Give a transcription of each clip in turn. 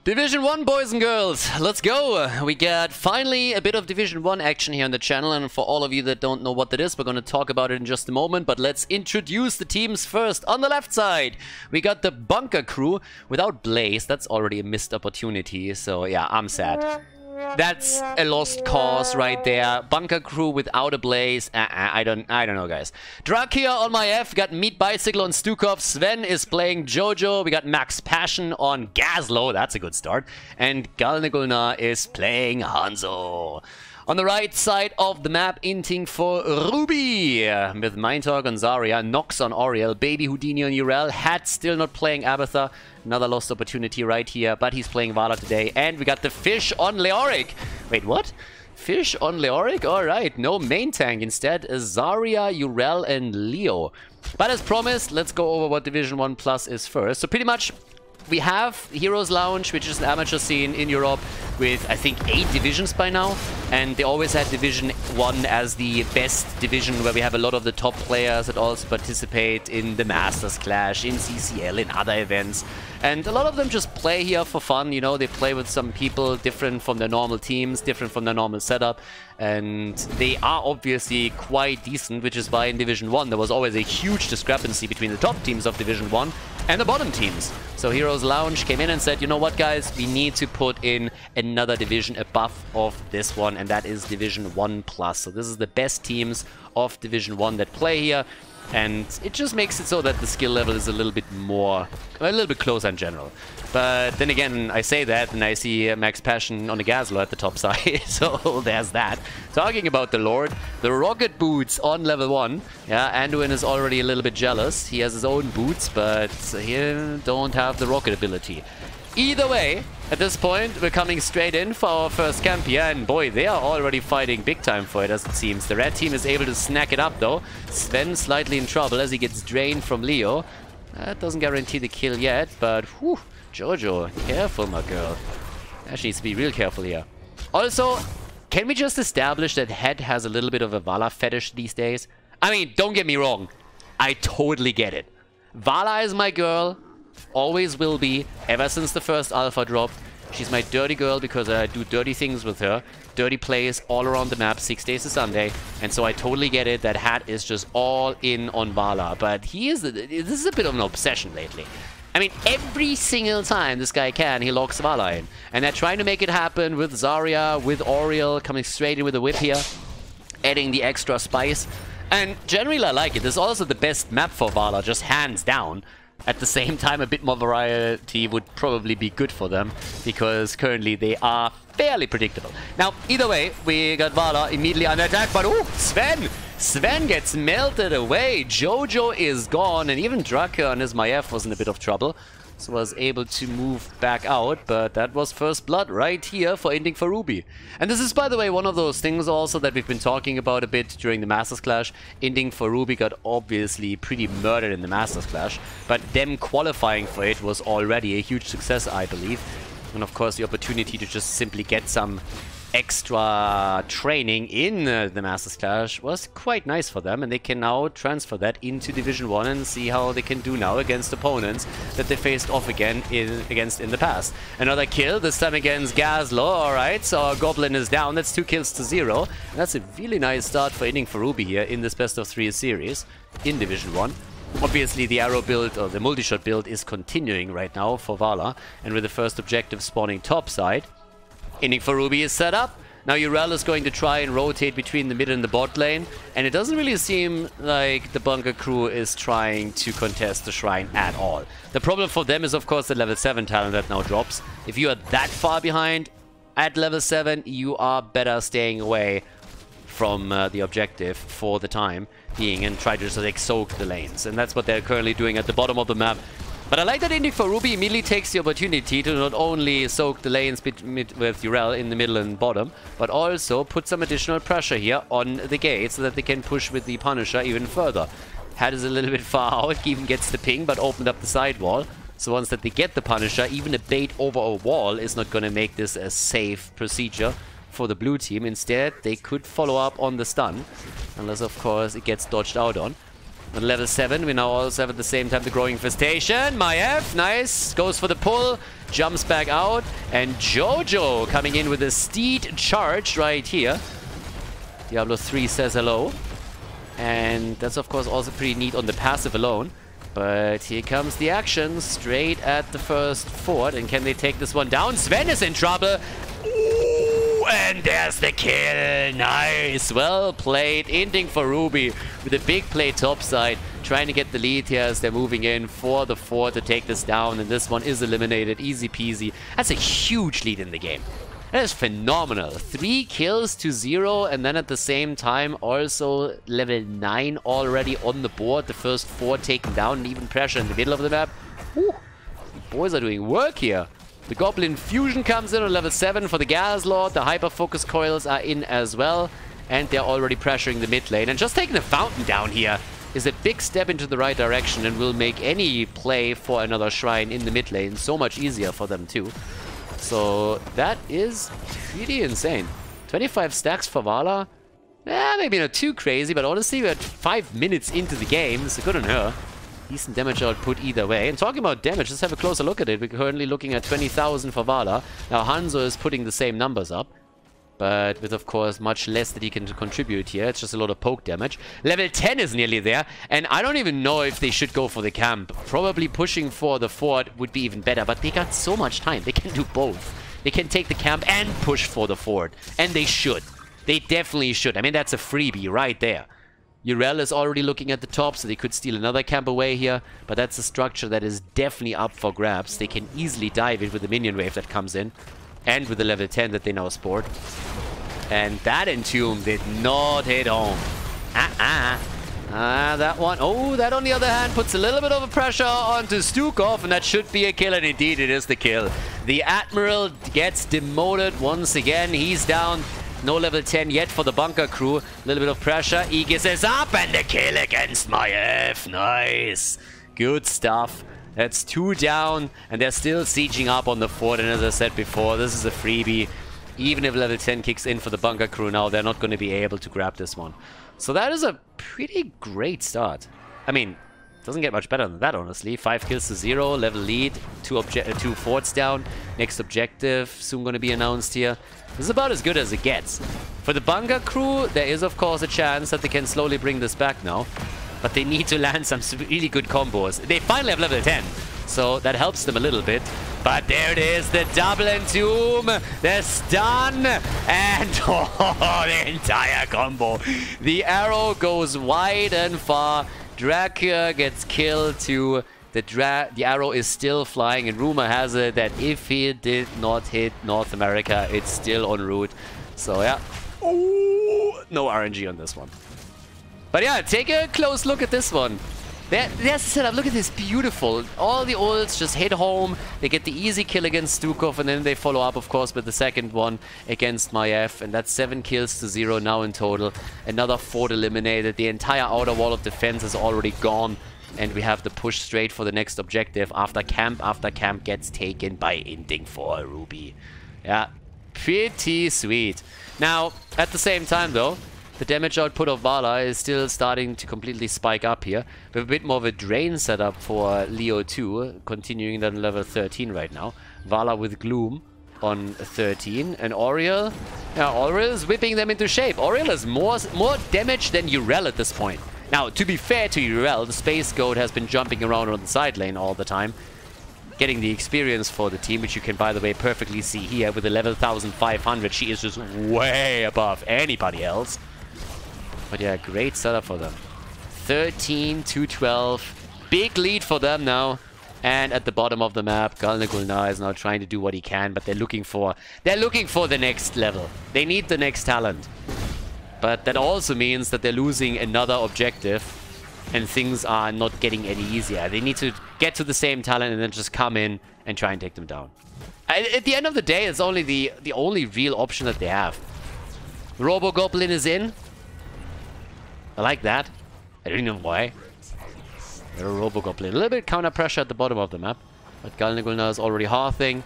Division 1, boys and girls, let's go! We got finally a bit of Division 1 action here on the channel, and for all of you that don't know what that is, we're going to talk about it in just a moment, but let's introduce the teams first. On the left side, we got the Bunker Crew without Blaze. That's already a missed opportunity, so yeah, I'm sad. That's a lost cause right there. Bunker Crew without a Blaze. I don't know, guys. Drak here on my F. Got Meat Bicycle on Stukov. Sven is playing Jojo. We got Max Passion on Gazlo. That's a good start. And Galnegulna is playing Hanzo. On the right side of the map, Inting for Ruby, with Mindtalk on Zarya, Nox on Oriel, Baby Houdini on Urel, Hat still not playing Abatha, another lost opportunity right here, but he's playing Vala today, and we got the Fish on Leoric. Wait, what? Fish on Leoric? Alright, no main tank, instead Zarya, Urel, and Leo. But as promised, let's go over what Division 1 Plus is first. So pretty much, we have Heroes Lounge, which is an amateur scene in Europe with, I think, 8 divisions by now. And they always had Division 1 as the best division, where we have a lot of the top players that also participate in the Masters Clash, in CCL, in other events. And a lot of them just play here for fun, you know, they play with some people different from their normal teams, different from their normal setup. And they are obviously quite decent, which is why in Division 1 there was always a huge discrepancy between the top teams of Division 1 and the bottom teams. So Heroes Lounge came in and said, you know what, guys, we need to put in another division above of this one, and that is Division 1 Plus. So this is the best teams of Division 1 that play here, and it just makes it so that the skill level is a little bit closer in general. But then again, I say that and I see Max Passion on the Gazlo at the top side, so there's that. Talking about the Lord, the Rocket Boots on level 1. Yeah, Anduin is already a little bit jealous. He has his own boots, but he don't have the rocket ability. Either way, at this point, we're coming straight in for our first camp here, and boy, they are already fighting big time for it, as it seems. The red team is able to snack it up, though. Sven slightly in trouble as he gets drained from Leo. That doesn't guarantee the kill yet, but whew, Jojo, careful, my girl. She needs to be real careful here. Also, can we just establish that Head has a little bit of a Vala fetish these days? I mean, don't get me wrong. I totally get it. Vala is my girl. Always will be, ever since the first alpha drop. She's my dirty girl because I do dirty things with her. Dirty plays all around the map, 6 days to Sunday. And so I totally get it that Hat is just all in on Vala. But this is a bit of an obsession lately. I mean, every single time this guy can, he locks Vala in. And they're trying to make it happen with Zarya, with Oriel, coming straight in with a whip here. Adding the extra spice. And generally I like it. This is also the best map for Vala, just hands down. At the same time, a bit more variety would probably be good for them, because currently they are fairly predictable. Now, either way, we got Vala immediately under attack, but oh, Sven! Sven gets melted away. Jojo is gone, and even Drake on his Maiev was in a bit of trouble. So was able to move back out, but that was first blood right here for Inting for Ruby. And this is, by the way, one of those things also that we've been talking about a bit during the Masters Clash. Inting for Ruby got obviously pretty murdered in the Masters Clash, but them qualifying for it was already a huge success, I believe. And of course the opportunity to just simply get some extra training in the Masters Clash was quite nice for them, and they can now transfer that into Division 1 and see how they can do now against opponents that they faced off against in the past. Another kill, this time against Gazlo. Alright, so our Goblin is down. That's 2 kills to 0. And that's a really nice start for Inting for Ruby here in this best of 3 series in Division 1. Obviously the arrow build, or the multi-shot build, is continuing right now for Vala, and with the first objective spawning topside, Inting for Ruby is set up. Now Urel is going to try and rotate between the mid and the bot lane, and it doesn't really seem like the Bunker Crew is trying to contest the Shrine at all. The problem for them is, of course, the level 7 talent that now drops. If you are that far behind at level 7, you are better staying away from the objective for the time being and try to just like soak the lanes. And that's what they're currently doing at the bottom of the map. But I like that Inting for Ruby immediately takes the opportunity to not only soak the lanes with Urel in the middle and bottom, but also put some additional pressure here on the gate so that they can push with the Punisher even further. Hat is a little bit far out, even gets the ping, but opened up the side wall. So once that they get the Punisher, even a bait over a wall is not going to make this a safe procedure for the blue team. Instead, they could follow up on the stun, unless of course it gets dodged out on. On level 7, we now also have at the same time the growing infestation. Maiev, nice, goes for the pull, jumps back out, and Jojo coming in with a steed charge right here. Diablo 3 says hello. And that's of course also pretty neat on the passive alone. But here comes the action, straight at the first fort. And can they take this one down? Sven is in trouble. Ooh, and there's the kill. Nice. Well played. Inting for Ruby with a big play topside. Trying to get the lead here as they're moving in for the fort to take this down. And this one is eliminated. Easy peasy. That's a huge lead in the game. That is phenomenal. 3 kills to 0, and then at the same time also level 9 already on the board. The first 4 taken down, and even pressure in the middle of the map. Whew. The boys are doing work here. The Goblin Fusion comes in on level 7 for the Gas Lord. The Hyper Focus Coils are in as well, and they're already pressuring the mid lane. And just taking the Fountain down here is a big step into the right direction and will make any play for another Shrine in the mid lane so much easier for them too. So that is pretty insane. 25 stacks for Vala. Maybe not too crazy, but honestly, we're 5 minutes into the game, so good on her. Decent damage output either way. And talking about damage, let's have a closer look at it. We're currently looking at 20,000 for Vala. Now Hanzo is putting the same numbers up, but with, of course, much less that he can contribute here. It's just a lot of poke damage. Level 10 is nearly there, and I don't even know if they should go for the camp. Probably pushing for the fort would be even better, but they got so much time. They can do both. They can take the camp and push for the fort, and they should. They definitely should. I mean, that's a freebie right there. Urel is already looking at the top, so they could steal another camp away here, but that's a structure that is definitely up for grabs. They can easily dive it with the minion wave that comes in. And with the level 10 that they now sport. And that Entomb did not hit home. That one. Oh, that on the other hand puts a little bit of a pressure onto Stukov, and that should be a kill, and indeed it is the kill. The Admiral gets demoted once again. He's down. No level 10 yet for the bunker crew. A little bit of pressure. Aegis is up, and the kill against Maiev. Nice. Good stuff. That's 2 down, and they're still sieging up on the fort, and as I said before, this is a freebie. Even if level 10 kicks in for the bunker crew now, they're not going to be able to grab this one. So that is a pretty great start. I mean, it doesn't get much better than that, honestly. 5 kills to 0, level lead, 2 forts down. Next objective soon going to be announced here. This is about as good as it gets. For the bunker crew, there is, of course, a chance that they can slowly bring this back now. But they need to land some really good combos. They finally have level 10, so that helps them a little bit. But there it is, the double Entomb, the stun, and the entire combo. The arrow goes wide and far. Dracula gets killed too. The arrow is still flying, and rumor has it that if he did not hit North America, it's still en route. So yeah, ooh, no RNG on this one. But yeah, take a close look at this one. There's the setup. Look at this. Beautiful. All the ults just hit home. They get the easy kill against Stukov, and then they follow up, of course, with the second one against Maiev. And that's 7 kills to 0 now in total. Another fort eliminated. The entire outer wall of defense is already gone. And we have the push straight for the next objective after camp gets taken by Inting for a Ruby. Yeah, pretty sweet. Now, at the same time, though, the damage output of Vala is still starting to completely spike up here. We have a bit more of a drain setup for Leo 2, continuing on level 13 right now. Vala with Gloom on 13. And Oriel, yeah, Oriel is whipping them into shape. Oriel has more damage than Urel at this point. Now, to be fair to Urel, the Space Goat has been jumping around on the side lane all the time, getting the experience for the team, which you can, by the way, perfectly see here with a level 1500. She is just way above anybody else. But yeah, great setup for them. 13 to 12. Big lead for them now. And at the bottom of the map, Galnagulnar is now trying to do what he can, but they're looking for the next level. They need the next talent. But that also means that they're losing another objective, and things are not getting any easier. They need to get to the same talent and then just come in and try and take them down. At the end of the day, it's only the only real option that they have. Robo Goblin is in. I like that. I don't know why. They're a Robo Goblin. A little bit counter pressure at the bottom of the map. But Galnagulnar is already hearthing.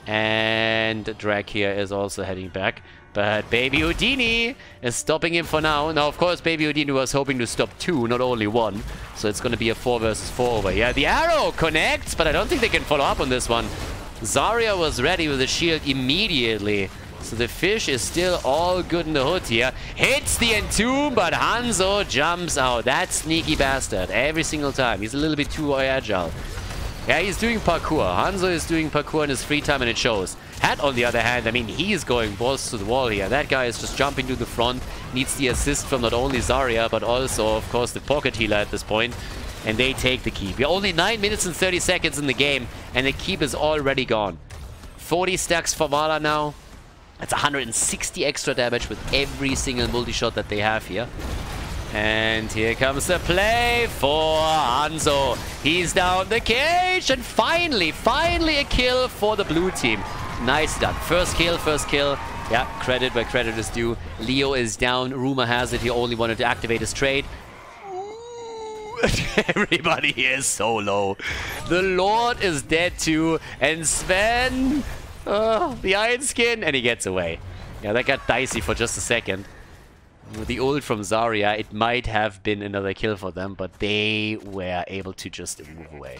And Drag here is also heading back. But Baby Houdini is stopping him for now. Now, of course, Baby Houdini was hoping to stop 2, not only 1. So it's going to be a 4 versus 4 over here. The arrow connects, but I don't think they can follow up on this one. Zarya was ready with the shield immediately. So the fish is still all good in the hood here. Hits the Entomb, but Hanzo jumps out. That sneaky bastard. Every single time. He's a little bit too agile. Yeah, he's doing parkour. Hanzo is doing parkour in his free time, and it shows. Hat, on the other hand, I mean, he's going balls to the wall here. That guy is just jumping to the front. Needs the assist from not only Zarya, but also, of course, the pocket healer at this point. And they take the keep. We're only 9 minutes and 30 seconds in the game, and the keep is already gone. 40 stacks for Vala now. That's 160 extra damage with every single multi-shot that they have here. And here comes the play for Hanzo. He's down the cage, and finally a kill for the blue team. Nice done. First kill. Yeah, credit where credit is due. Leo is down. Rumor has it he only wanted to activate his trade. Everybody here is so low. The Lord is dead too. And Sven, the Iron Skin, and he gets away. Yeah, that got dicey for just a second. With the ult from Zarya, it might have been another kill for them, but they were able to just move away.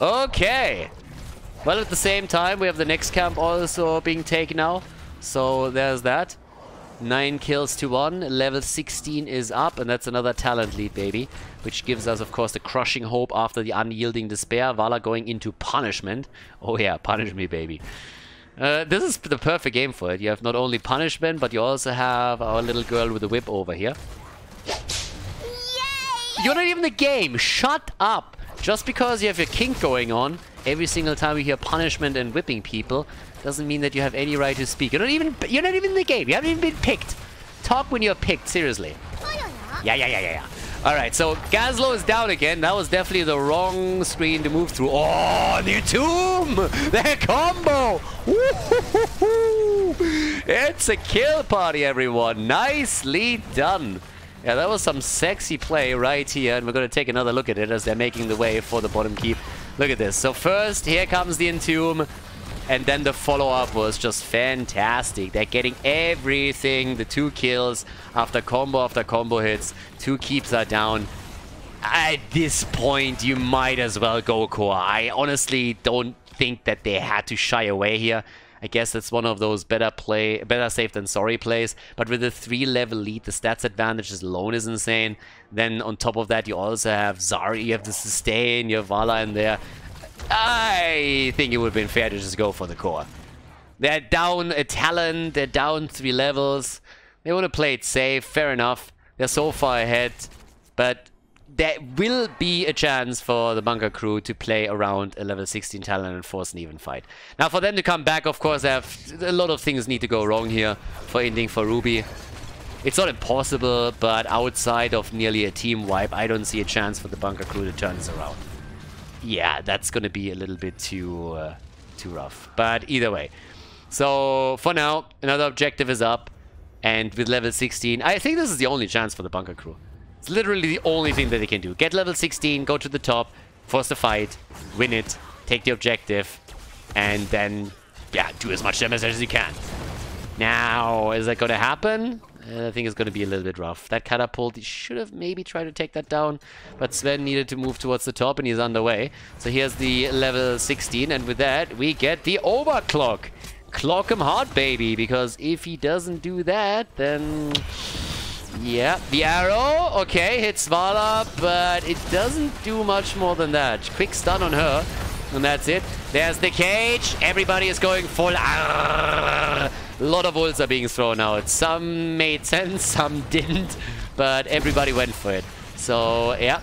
Okay. Well, at the same time, we have the next camp also being taken now. So there's that. 9 kills to 1. Level 16 is up, and that's another talent lead, baby. Which gives us, of course, the crushing hope after the unyielding despair. Vala going into punishment. Oh yeah, punish me, baby. This is the perfect game for it. You have not only punishment, but you also have our little girl with the whip over here. Yay! You're not even the game. Shut up. Just because you have your kink going on, every single time you hear punishment and whipping people, doesn't mean that you have any right to speak. You're not even in the game. You haven't even been picked. Talk when you're picked, seriously. Yeah. Alright, so Gazlo is down again. That was definitely the wrong screen to move through. Oh, the Tomb! The combo! It's a kill party, everyone. Nicely done. Yeah, that was some sexy play right here. And we're going to take another look at it as they're making the way for the bottom keep. Look at this. So first, here comes the Entomb. And then the follow-up was just fantastic. They're getting everything. The 2 kills after combo hits. 2 keeps are down. At this point, you might as well go core. I honestly don't think that they had to shy away here. I guess that's one of those better safe than sorry plays. But with a 3-level lead, the stats advantage alone is insane. Then on top of that, you also have Zarya, you have the sustain, you have Vala in there. I think it would have been fair to just go for the core. They're down a talent, they're down 3 levels. They want to play it safe, fair enough. They're so far ahead, but there will be a chance for the bunker crew to play around a level 16 talent and force an even fight. Now for them to come back, of course, a lot of things need to go wrong here for Inting, for Ruby. It's not impossible, but outside of nearly a team wipe, I don't see a chance for the bunker crew to turn this around. Yeah, that's going to be a little bit too rough. But either way. So, for now, another objective is up. And with level 16, I think this is the only chance for the bunker crew. It's literally the only thing that they can do. Get level 16, go to the top, force the fight, win it, take the objective, and then, yeah, do as much damage as you can. Now, is that going to happen? I think it's going to be a little bit rough. That catapult, he should have maybe tried to take that down. But Sven needed to move towards the top and he's underway. So here's the level 16. And with that, we get the overclock. Clock him hard, baby. Because if he doesn't do that, then... yeah, the arrow, okay, hits Vala. But it doesn't do much more than that. Quick stun on her. And that's it. There's the cage. Everybody is going full... A lot of ults are being thrown out. Some made sense, some didn't, but everybody went for it. So, yeah.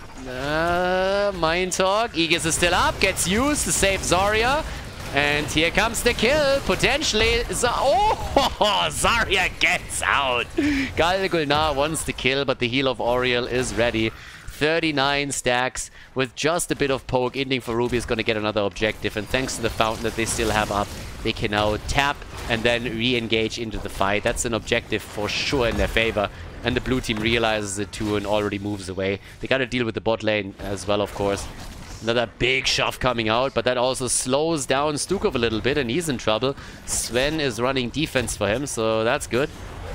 Mind Talk. Aegis is still up, gets used to save Zarya. And here comes the kill, potentially. Zarya gets out. Khaldor wants the kill, but the heal of Auriel is ready. 39 stacks with just a bit of poke. Inting for Ruby is going to get another objective, and thanks to the fountain that they still have up, they can now tap and then re-engage into the fight. That's an objective for sure in their favor, and the blue team realizes it too and already moves away. They got to deal with the bot lane as well, of course. Another big shove coming out, but that also slows down Stukov a little bit, and he's in trouble. Sven is running defense for him, so that's good.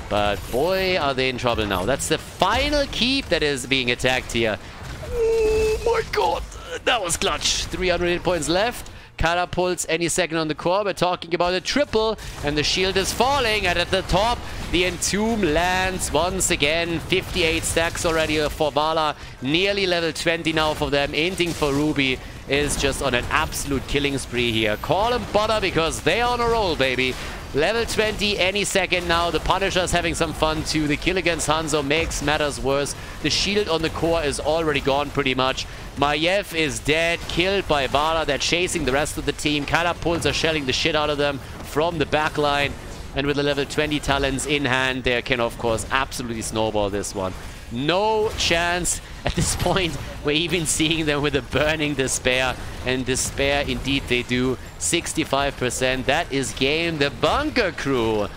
But boy, are they in trouble now. That's the final keep that is being attacked here. Oh my god, that was clutch. 308 points left. Catapults any second on the core. We're talking about a triple, and the shield is falling. And at the top, the Entomb lands once again. 58 stacks already for Vala. Nearly level 20 now for them. Inting for Ruby is just on an absolute killing spree here. Call them butter because they are on a roll, baby. Level 20 any second now. The Punisher's having some fun too. The kill against Hanzo makes matters worse. The shield on the core is already gone pretty much. Maiev is dead, killed by Vala. They're chasing the rest of the team. Catapults are shelling the shit out of them from the back line. And with the level 20 talents in hand, they can of course absolutely snowball this one. No chance at this point. We're even seeing them with a burning despair. And despair indeed they do. 65%. That is game. The Bunker Crew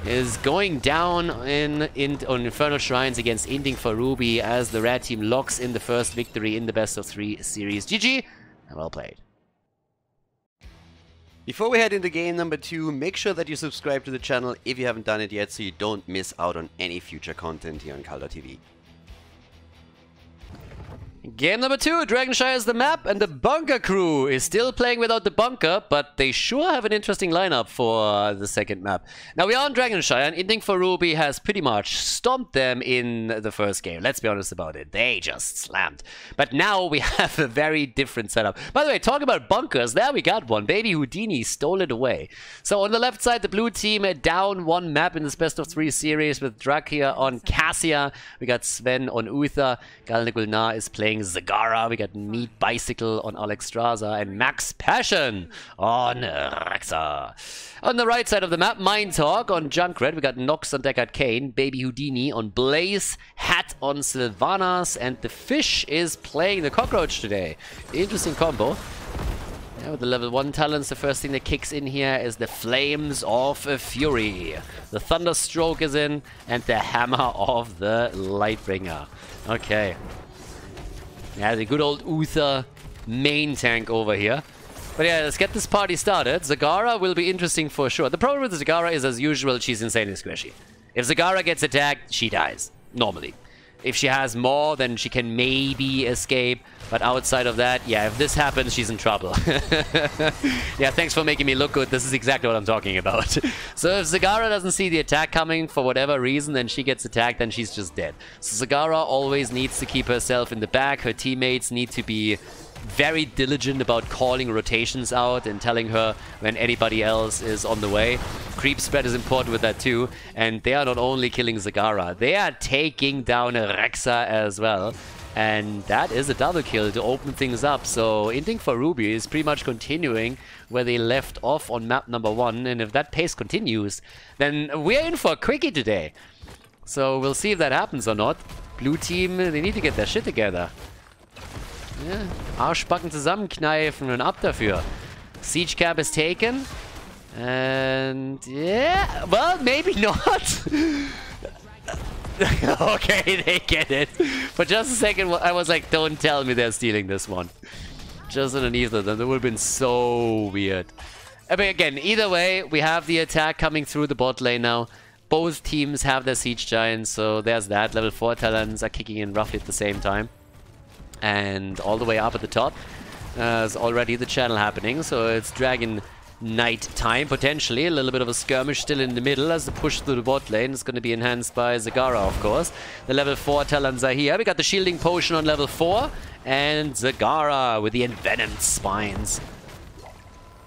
is going down on Infernal Shrines against Inting for Ruby as the red team locks in the first victory in the best of 3 series. GG and well played. Before we head into game number 2, make sure that you subscribe to the channel if you haven't done it yet so you don't miss out on any future content here on Khaldor TV. Game number 2, Dragonshire is the map, and the Bunker Crew is still playing without the bunker, but they sure have an interesting lineup for the second map. Now we are on Dragonshire, and Inting for Ruby has pretty much stomped them in the first game. Let's be honest about it. They just slammed. But now we have a very different setup. By the way, talk about bunkers, there we got one. Baby Houdini stole it away. So on the left side, the blue team down 1 map in this best of 3 series with Drak here on Cassia. We got Sven on Uther. Galnegulnar is playing Zagara. We got Meat Bicycle on Alexstrasza and Max Passion on Rexa. On the right side of the map, Mind Talk on Junkrat. We got Nox on Deckard Kane, Baby Houdini on Blaze, Hat on Sylvanas, and the Fish is playing the Cockroach today. Interesting combo. Yeah, with the level 1 talents, the first thing that kicks in here is the Flames of Fury. The Thunderstroke is in, and the Hammer of the Lightbringer. Okay. Yeah, the good old Uther main tank over here. But yeah, let's get this party started. Zagara will be interesting for sure. The problem with Zagara is, as usual, she's insanely squishy. If Zagara gets attacked, she dies. Normally. If she has more, then she can maybe escape. But outside of that, yeah, if this happens, she's in trouble. Yeah, thanks for making me look good. This is exactly what I'm talking about. So if Zagara doesn't see the attack coming for whatever reason, then she gets attacked, then she's just dead. So Zagara always needs to keep herself in the back. Her teammates need to be very diligent about calling rotations out and telling her when anybody else is on the way. Creep spread is important with that too. And they are not only killing Zagara, they are taking down Rexa as well. And that is a double kill to open things up. So Inting for Ruby is pretty much continuing where they left off on map number 1. And if that pace continues, then we're in for a quickie today. So we'll see if that happens or not. Blue team, they need to get their shit together. Ja, Arschbacken zusammenkneifen und ab dafür. Siege cap is taken. And yeah, well, maybe not. Okay, they get it. For just a second, I was like, don't tell me they're stealing this one. Just underneath of them. That would have been so weird. But again, either way, we have the attack coming through the bot lane now. Both teams have their Siege Giants, so there's that. Level 4 talents are kicking in roughly at the same time. And all the way up at the top is already the channel happening, so it's Dragon Knight time, potentially. A little bit of a skirmish still in the middle as the push through the bot lane is going to be enhanced by Zagara, of course. The level 4 talents are here. We got the shielding potion on level 4, and Zagara with the envenomed spines.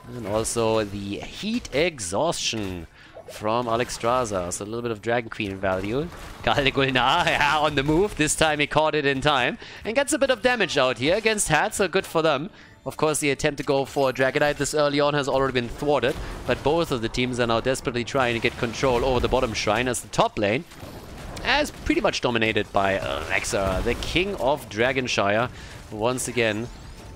And also the heat exhaustion from Alexstrasza, so a little bit of Dragon Queen value. Galnegulnar on the move. This time he caught it in time and gets a bit of damage out here against Hat, so good for them. Of course, the attempt to go for Dragonite this early on has already been thwarted, but both of the teams are now desperately trying to get control over the bottom shrine as the top lane is pretty much dominated by Rexa, the king of Dragonshire. Once again,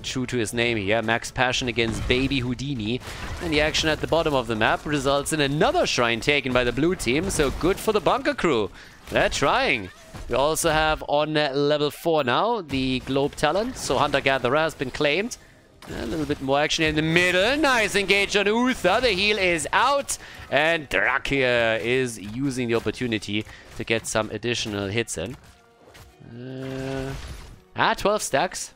true to his name here, Max Passion against Baby Houdini. And the action at the bottom of the map results in another shrine taken by the blue team, so good for the Bunker Crew. They're trying. We also have on level 4 now the Globe talent. So Hunter-Gatherer has been claimed. A little bit more action in the middle. Nice engage on Uther. The heal is out. And Drakia is using the opportunity to get some additional hits in. 12 stacks.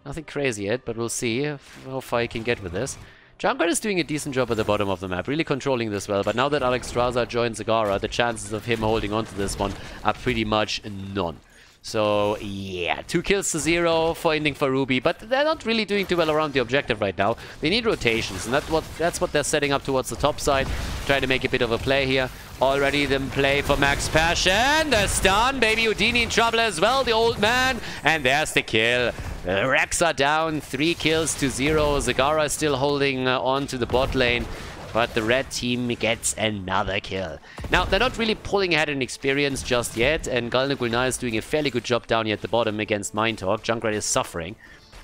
Nothing crazy yet, but we'll see how far he can get with this. Junkrat is doing a decent job at the bottom of the map, really controlling this well. But now that Alexstrasza joins Zagara, the chances of him holding on to this one are pretty much none. So, yeah, 2 kills to 0 for Inting for Ruby, but they're not really doing too well around the objective right now. They need rotations, and that's what they're setting up towards the top side, trying to make a bit of a play here. Already the play for Max Passion, the stun, Baby Houdini in trouble as well, the old man, and there's the kill. Rexa down, 3 kills to 0. Zagara is still holding on to the bot lane. But the red team gets another kill. Now, they're not really pulling ahead in experience just yet. And Gulna is doing a fairly good job down here at the bottom against Mindtalk. Junkrat is suffering.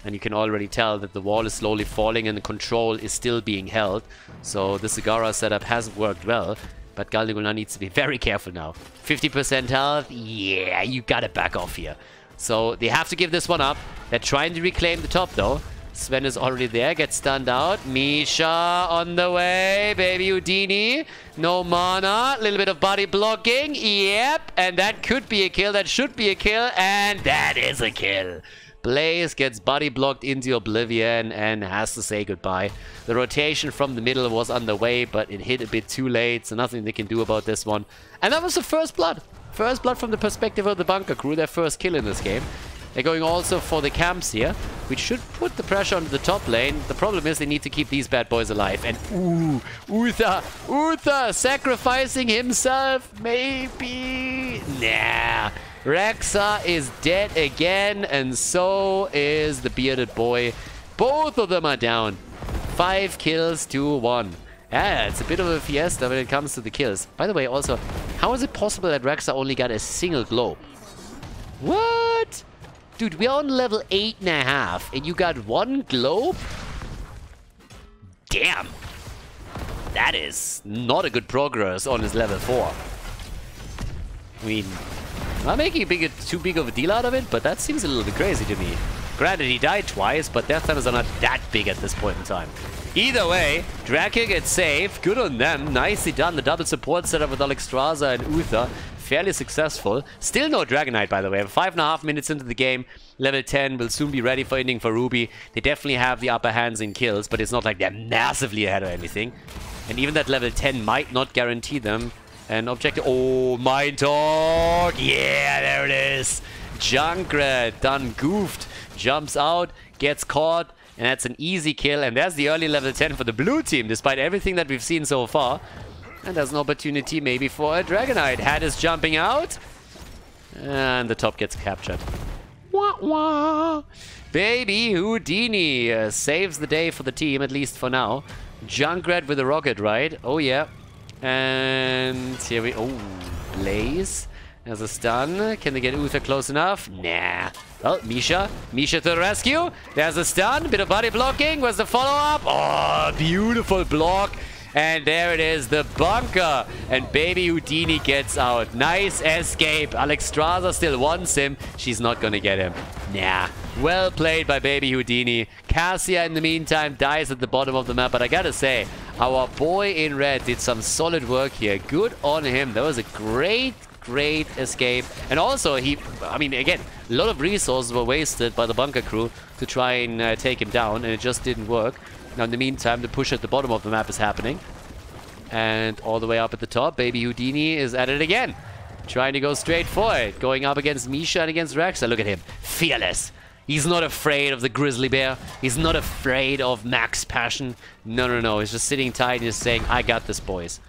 And you can already tell that the wall is slowly falling and the control is still being held. So the Zagara setup hasn't worked well. But Gulna needs to be very careful now. 50% health? Yeah, you gotta back off here. So they have to give this one up. They're trying to reclaim the top though. Sven is already there, gets stunned out. Misha on the way. Baby Houdini. No mana. Little bit of body blocking. Yep. And that could be a kill. That should be a kill. And that is a kill. Blaze gets body blocked into oblivion and has to say goodbye. The rotation from the middle was underway, but it hit a bit too late, so nothing they can do about this one. And that was the first blood. First blood from the perspective of the bunker crew. Their first kill in this game. They're going also for the camps here, which should put the pressure on the top lane. The problem is they need to keep these bad boys alive. And Uther sacrificing himself, maybe? Nah. Rexa is dead again, and so is the bearded boy. Both of them are down. 5 kills to 1. Yeah, it's a bit of a fiesta when it comes to the kills. By the way, also, how is it possible that Rexa only got a single globe? What? Dude, we're on level 8.5, and you got 1 globe? Damn. That is not a good progress on his level 4. I mean, I'm not making too big of a deal out of it, but that seems a little bit crazy to me. Granted, he died twice, but death times are not that big at this point in time. Either way, Drakia gets saved. Good on them. Nicely done. The double support setup with Alexstrasza and Uther. Fairly successful. Still no Dragonite, by the way. 5.5 minutes into the game. Level 10 will soon be ready for Inting for Ruby. They definitely have the upper hands in kills, but it's not like they're massively ahead or anything. And even that level 10 might not guarantee them an objective. Oh, Mindtalk! Yeah, there it is. Junkrat done goofed. Jumps out, gets caught, and that's an easy kill. And there's the early level 10 for the blue team, despite everything that we've seen so far. And there's an opportunity maybe for a Dragonite. Had is jumping out. And the top gets captured. Wah, wah. Baby Houdini saves the day for the team, at least for now. Junkrat with a rocket ride. Oh, yeah. And here we... Oh, Blaze. There's a stun. Can they get Uther close enough? Nah. Well, Misha. Misha to the rescue. There's a stun. Bit of body blocking. Where's the follow-up? Oh, beautiful block. And there it is, the bunker. And Baby Houdini gets out. Nice escape. Alexstrasza still wants him. She's not gonna get him. Nah. Well played by Baby Houdini. Cassia, in the meantime, dies at the bottom of the map. But I gotta say, our boy in red did some solid work here. Good on him. That was a great escape. And also, I mean, again, a lot of resources were wasted by the bunker crew to try and take him down. And it just didn't work. Now, in the meantime, the push at the bottom of the map is happening. And all the way up at the top, Baby Houdini is at it again. Trying to go straight for it. Going up against Misha and against Rexa. Look at him. Fearless. He's not afraid of the grizzly bear. He's not afraid of Max Passion. No. He's just sitting tight and just saying, I got this, boys.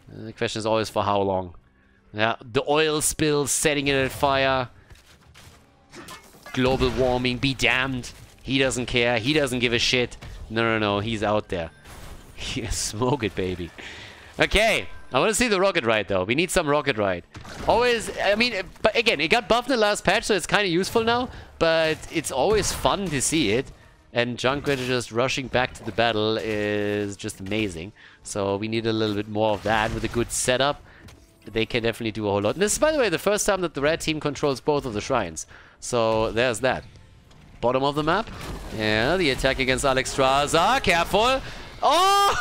The question is always for how long. Yeah, the oil spill, setting it at fire. Global warming, be damned. He doesn't care. He doesn't give a shit. No. He's out there. Smoke it, baby. Okay. I want to see the rocket ride, though. We need some rocket ride. Always, I mean, but again, it got buffed in the last patch, so it's kind of useful now. But it's always fun to see it. And Junkrat just rushing back to the battle is just amazing. So we need a little bit more of that with a good setup. they can definitely do a whole lot. And this is, by the way, the first time that the red team controls both of the shrines. So there's that. Bottom of the map. Yeah, the attack against Alexstrasza. Careful. Oh!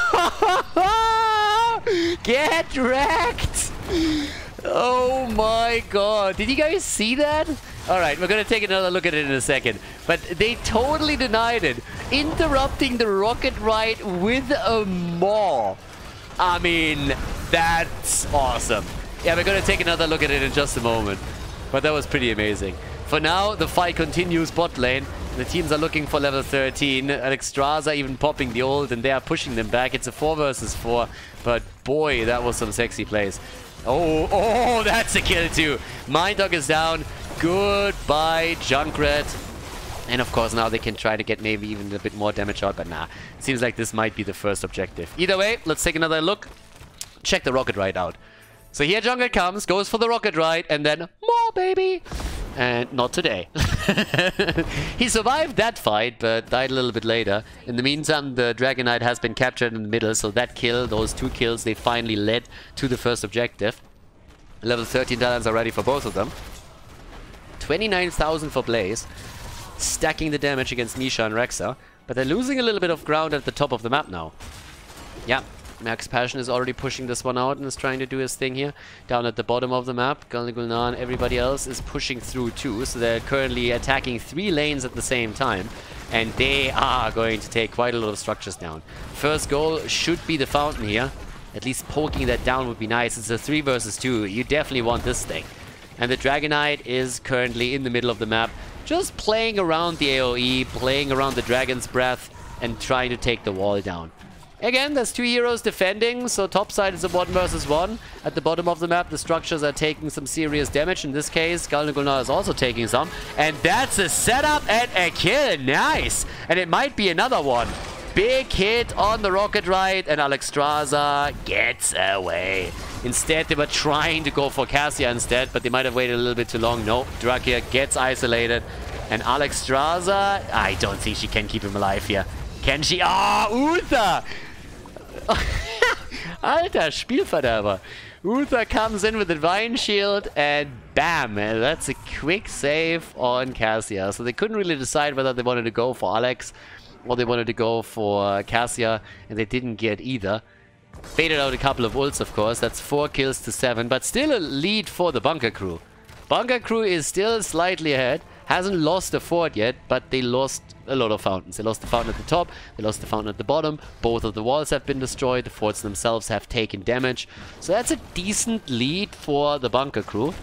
Get wrecked! Oh my god. Did you guys see that? Alright, we're gonna take another look at it in a second. But they totally denied it. Interrupting the rocket ride with a maw. I mean, that's awesome. Yeah, we're gonna take another look at it in just a moment. But that was pretty amazing. For now, the fight continues bot lane. The teams are looking for level 13. Alexstrasza even popping the ult, and they are pushing them back. It's a 4 versus 4. But boy, that was some sexy plays. Oh, that's a kill too. Mind Dog is down. Goodbye, Junkrat. And of course, now they can try to get maybe even a bit more damage out. But nah, seems like this might be the first objective. Either way, let's take another look. Check the rocket ride out. So here Junkrat comes, goes for the rocket ride, and then more, baby. And not today. He survived that fight, but died a little bit later. In the meantime, the Dragon Knight has been captured in the middle, so that kill, those 2 kills, they finally led to the first objective. Level 13 talents are ready for both of them. 29,000 for Blaze, stacking the damage against Misha and Rexa, but they're losing a little bit of ground at the top of the map now. Yeah. Max Passion is already pushing this one out and is trying to do his thing here. Down at the bottom of the map, Gul'dan and everybody else is pushing through too. So they're currently attacking 3 lanes at the same time. And they are going to take quite a lot of structures down. First goal should be the fountain here. At least poking that down would be nice. It's a 3 versus 2. You definitely want this thing. And the Dragon Knight is currently in the middle of the map. Just playing around the AoE, playing around the Dragon's Breath, and trying to take the wall down. Again, there's 2 heroes defending, so top side is a 1 versus 1. At the bottom of the map, the structures are taking some serious damage. In this case, Khaldor is also taking some. And that's a setup and a kill. Nice! And it might be another one. Big hit on the rocket ride, and Alexstrasza gets away. Instead, they were trying to go for Cassia instead, but they might have waited a little bit too long. No, Drakia gets isolated. And Alexstrasza, I don't think she can keep him alive here. Can she? Ah, Uther! Alter, Spielverderber. Uther comes in with the Divine Shield and bam! That's a quick save on Cassia. So they couldn't really decide whether they wanted to go for Alex or they wanted to go for Cassia, and they didn't get either. Baited out a couple of ults, of course. That's 4 kills to 7, but still a lead for the Bunker Crew. Bunker Crew is still slightly ahead. Hasn't lost a fort yet, but they lost a lot of fountains. They lost the fountain at the top, they lost the fountain at the bottom. Both of the walls have been destroyed, the forts themselves have taken damage. So that's a decent lead for the Bunker Crew.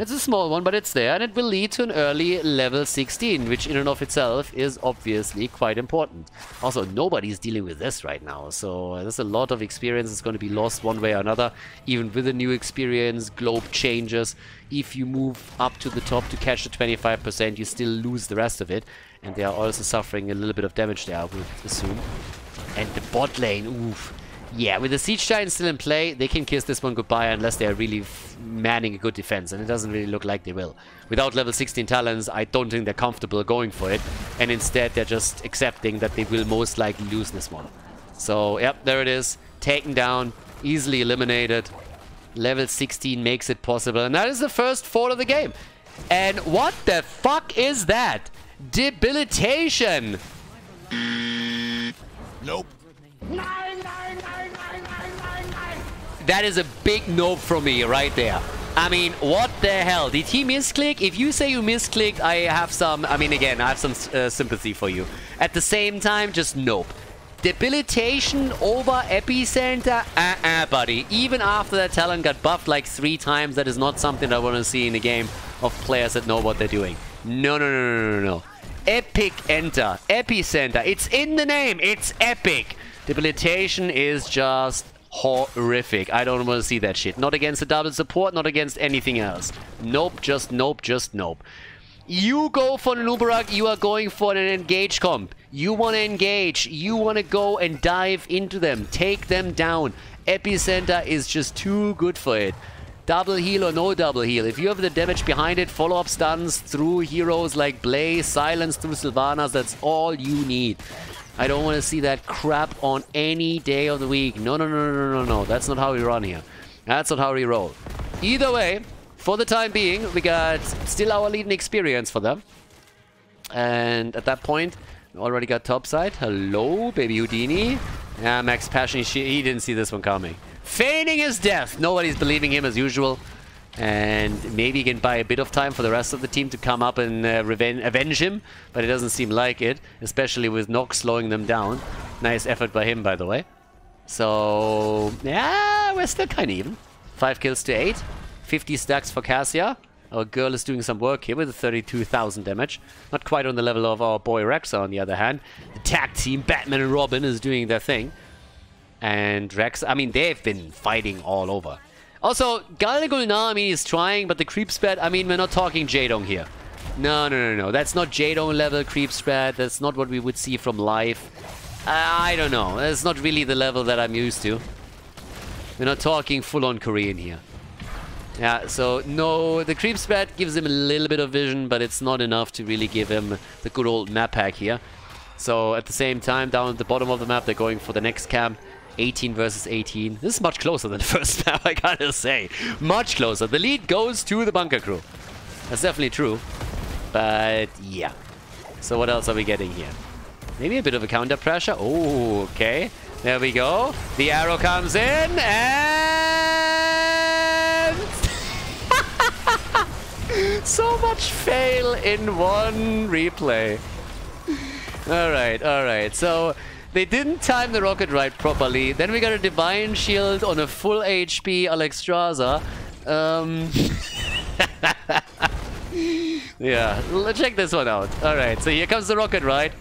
It's a small one, but it's there, and it will lead to an early level 16, which in and of itself is obviously quite important. Also, nobody's dealing with this right now, so there's a lot of experience that's going to be lost one way or another. Even with a new experience, globe changes. If you move up to the top to catch the 25%, you still lose the rest of it. And they are also suffering a little bit of damage there, I would assume. And the bot lane, oof. Yeah, with the Siege Giant still in play, they can kiss this one goodbye unless they are really manning a good defense, and it doesn't really look like they will. Without level 16 talents, I don't think they're comfortable going for it, and instead they're just accepting that they will most likely lose this one. So, yep, there it is. Taken down, easily eliminated. Level 16 makes it possible, and that is the first fort of the game. And what the fuck is that? Debilitation! Nope. That is a big nope from me right there. I mean, what the hell? Did he misclick? If you say you misclicked, I have some... I mean, again, I have some sympathy for you. At the same time, just nope. Debilitation over Epicenter? Buddy. Even after that talent got buffed like 3 times, that is not something I want to see in a game of players that know what they're doing. No. Epic Enter. Epicenter. It's in the name. It's epic. Debilitation is just horrific. I don't want to see that shit. Not against a double support, not against anything else. Nope, just nope, just nope. You go for the Nubarak, you are going for an engage comp. You want to engage. You want to go and dive into them. Take them down. Epicenter is just too good for it. Double heal or no double heal. If you have the damage behind it, follow-up stuns through heroes like Blaze, silence through Sylvanas, that's all you need. I don't want to see that crap on any day of the week. No. That's not how we run here. That's not how we roll. Either way, for the time being, we got still our leading experience for them. And at that point, we already got topside. Hello, baby Houdini. Yeah, Max Passion, he didn't see this one coming. Feigning his death. Nobody's believing him as usual. And maybe he can buy a bit of time for the rest of the team to come up and avenge him. But it doesn't seem like it, especially with Nox slowing them down. Nice effort by him, by the way. So, yeah, we're still kind of even. 5 kills to 8. 50 stacks for Cassia. Our girl is doing some work here with 32,000 damage. Not quite on the level of our boy Rexa, on the other hand. The tag team, Batman and Robin, is doing their thing. And Rex, I mean, they've been fighting all over. Also, Khaldor now, I mean, he's trying, but the creep spread, I mean, we're not talking Jaedong here. No. That's not Jaedong level creep spread. That's not what we would see from live. I don't know. That's not really the level that I'm used to. We're not talking full-on Korean here. Yeah, so no, the creep spread gives him a little bit of vision, but it's not enough to really give him the good old map hack here. So at the same time, down at the bottom of the map, they're going for the next camp. 18 versus 18. This is much closer than the first map, I gotta say. Much closer. The lead goes to the bunker crew. That's definitely true. But yeah. So what else are we getting here? Maybe a bit of a counter pressure. Oh, okay. There we go. The arrow comes in and... so much fail in one replay. Alright. So... they didn't time the rocket right properly. Then we got a Divine Shield on a full HP Alexstrasza. Yeah, let's check this one out. Alright, so here comes the rocket right.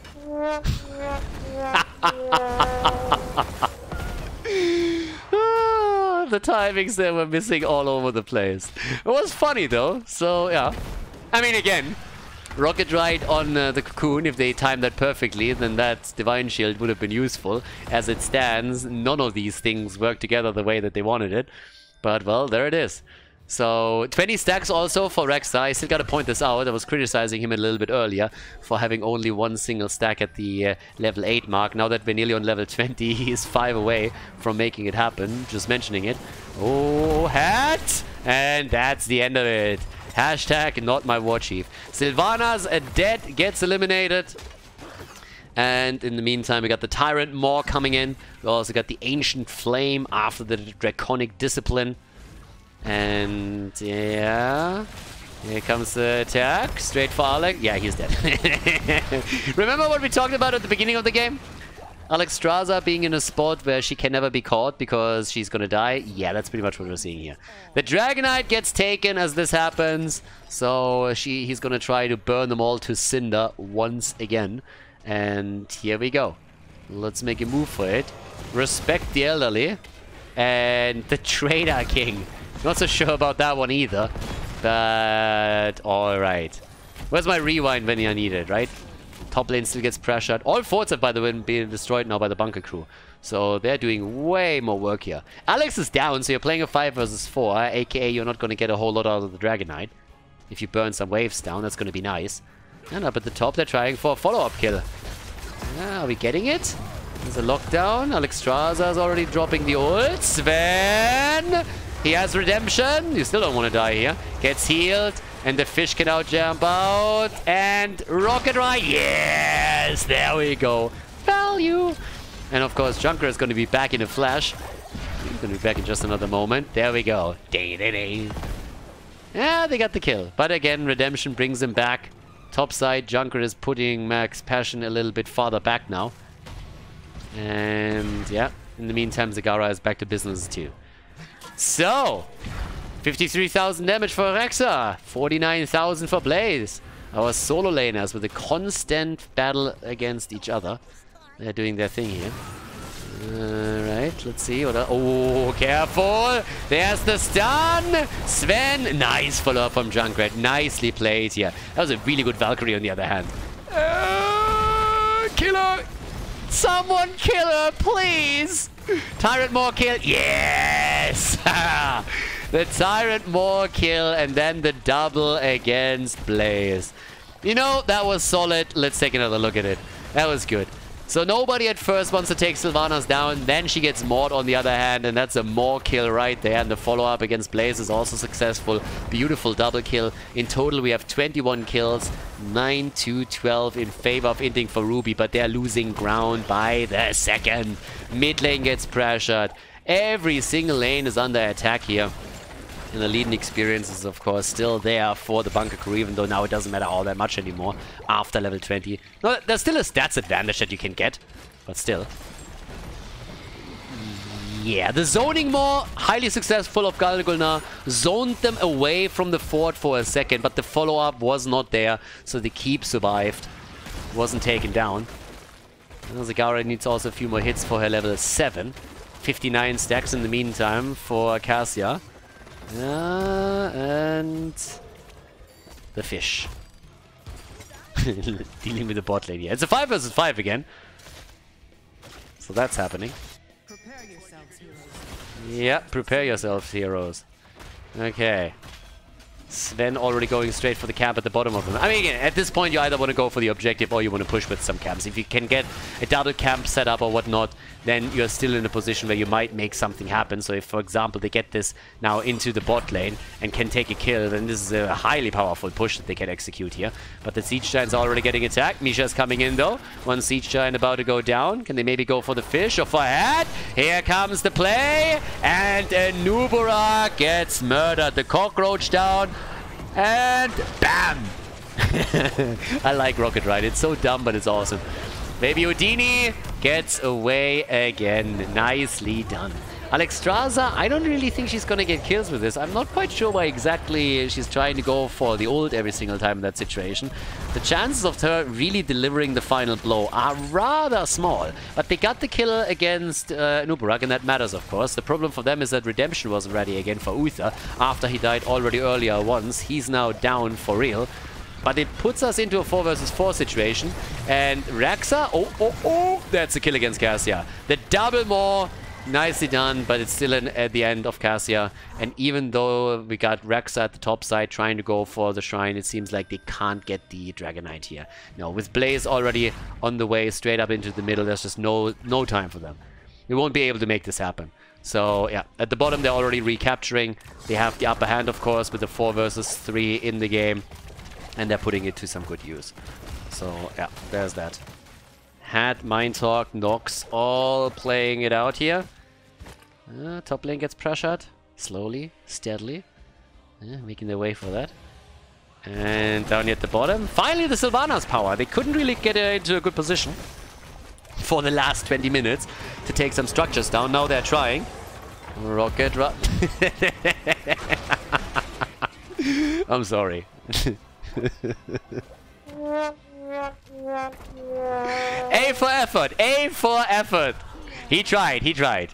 The timings there were missing all over the place. It was funny though, so yeah. I mean, again, rocket ride on the cocoon, if they timed that perfectly, then that Divine Shield would have been useful. As it stands, none of these things work together the way that they wanted it. But, well, there it is. So, 20 stacks also for Rexa. I still gotta point this out. I was criticizing him a little bit earlier for having only one single stack at the level 8 mark. Now that we're nearly on level 20, he's 5 away from making it happen. Just mentioning it. Oh, hat! And that's the end of it. Hashtag not my war chief. Sylvanas dead, gets eliminated. And in the meantime, we got the Tyrant Maw coming in. We also got the Ancient Flame after the Draconic Discipline. And yeah, here comes the attack. Straight for Alex. Yeah, he's dead. Remember what we talked about at the beginning of the game? Alexstrasza being in a spot where she can never be caught because she's gonna die. Yeah, that's pretty much what we're seeing here. The Dragonite gets taken as this happens. So he's gonna try to burn them all to cinder once again. And here we go. Let's make a move for it. Respect the elderly. And the Trader King. Not so sure about that one either. But alright. Where's my rewind when I need it, right? Top lane still gets pressured. All forts have, by the way, been destroyed now by the bunker crew. So they're doing way more work here. Alex is down, so you're playing a 5 versus 4. AKA you're not going to get a whole lot out of the Dragonite. If you burn some waves down, that's going to be nice. And up at the top, they're trying for a follow-up kill. Are we getting it? There's a lockdown. Alexstrasza is already dropping the ult. Sven! He has redemption. You still don't want to die here. Gets healed. And the fish can out jump out. And rocket ride. Yes! There we go. Value. And of course, Junker is going to be back in a flash. He's going to be back in just another moment. There we go. Yeah, they got the kill. But again, redemption brings him back. Top side, Junker is putting Max Passion a little bit farther back now. And yeah, in the meantime, Zagara is back to business too. So, 53,000 damage for Rexa, 49,000 for Blaze. Our solo laners with a constant battle against each other. They're doing their thing here. Alright, let's see. Oh, careful! There's the stun! Sven! Nice follow-up from Junkrat. Nicely played here. That was a really good Valkyrie on the other hand. Kill her! Someone kill her, please! Tyrant Maw kill. Yes! The Tyrant Maw kill and then the double against Blaze. You know, that was solid. Let's take another look at it. That was good. So nobody at first wants to take Sylvanas down. Then she gets Maud on the other hand, and that's a Maw kill right there. And the follow-up against Blaze is also successful. Beautiful double kill. In total, we have 21 kills. 9-12 in favor of Inting for Ruby, but they're losing ground by the second. Mid lane gets pressured. Every single lane is under attack here. And the leading experience is, of course, still there for the bunker crew, even though now it doesn't matter all that much anymore after level 20. No, there's still a stats advantage that you can get, but still. Yeah, the zoning more highly successful of Khaldor zoned them away from the fort for a second, but the follow-up was not there, so the keep survived. Wasn't taken down. Zagara needs also a few more hits for her level 7. 59 stacks in the meantime for Cassia. And the fish. Dealing with the bot lane here. It's a 5 versus 5 again. So that's happening. Prepare yourselves, heroes. Yeah, prepare yourselves, heroes. Okay. Sven already going straight for the camp at the bottom of them. I mean, again, at this point, you either want to go for the objective or you want to push with some camps. If you can get a double camp set up or whatnot, then you're still in a position where you might make something happen. So if, for example, they get this now into the bot lane and can take a kill, then this is a highly powerful push that they can execute here. But the Siege Giant's already getting attacked. Misha's coming in, though. One Siege Giant about to go down. Can they maybe go for the fish or for a hat? Here comes the play. And Nubura gets murdered. The cockroach down. And bam! I like Rocket Ride. It's so dumb, but it's awesome. Baby Houdini gets away again. Nicely done. Alexstrasza, I don't really think she's gonna get kills with this. I'm not quite sure why exactly she's trying to go for the ult every single time in that situation. The chances of her really delivering the final blow are rather small. But they got the kill against Nubarak, and that matters, of course. The problem for them is that Redemption wasn't ready again for Uther after he died already earlier once. He's now down for real. But it puts us into a 4 versus 4 situation. And Raxa, that's a kill against Cassia. The double more. Nicely done, but it's still at the end of Cassia. And even though we got Raxa at the top side trying to go for the shrine, it seems like they can't get the Dragon Knight here. No, with Blaze already on the way straight up into the middle, there's just no time for them. They won't be able to make this happen. So yeah, at the bottom they're already recapturing. They have the upper hand, of course, with the 4 versus 3 in the game. And they're putting it to some good use. So yeah, there's that. Hat, Mind Talk, Nox, all playing it out here. Top lane gets pressured. Slowly, steadily. Making their way for that. And down here at the bottom. Finally the Sylvanas power. They couldn't really get into a good position for the last 20 minutes to take some structures down. Now they're trying. Rocket run. I'm sorry. A for effort. A for effort. He tried.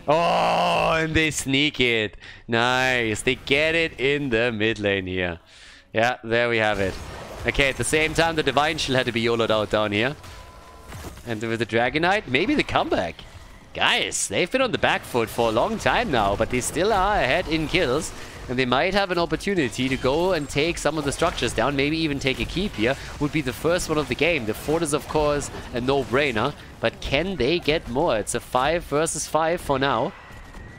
Oh, and they sneak it. Nice. They get it in the mid lane here. Yeah, there we have it. Okay, at the same time, the Divine Shield had to be YOLO'd out down here. And with the Dragon Knight, maybe the comeback. Guys, they've been on the back foot for a long time now, but they still are ahead in kills. And they might have an opportunity to go and take some of the structures down, maybe even take a keep here. Would be the first one of the game. The fort is, of course, a no-brainer. But can they get more? It's a 5 versus 5 for now.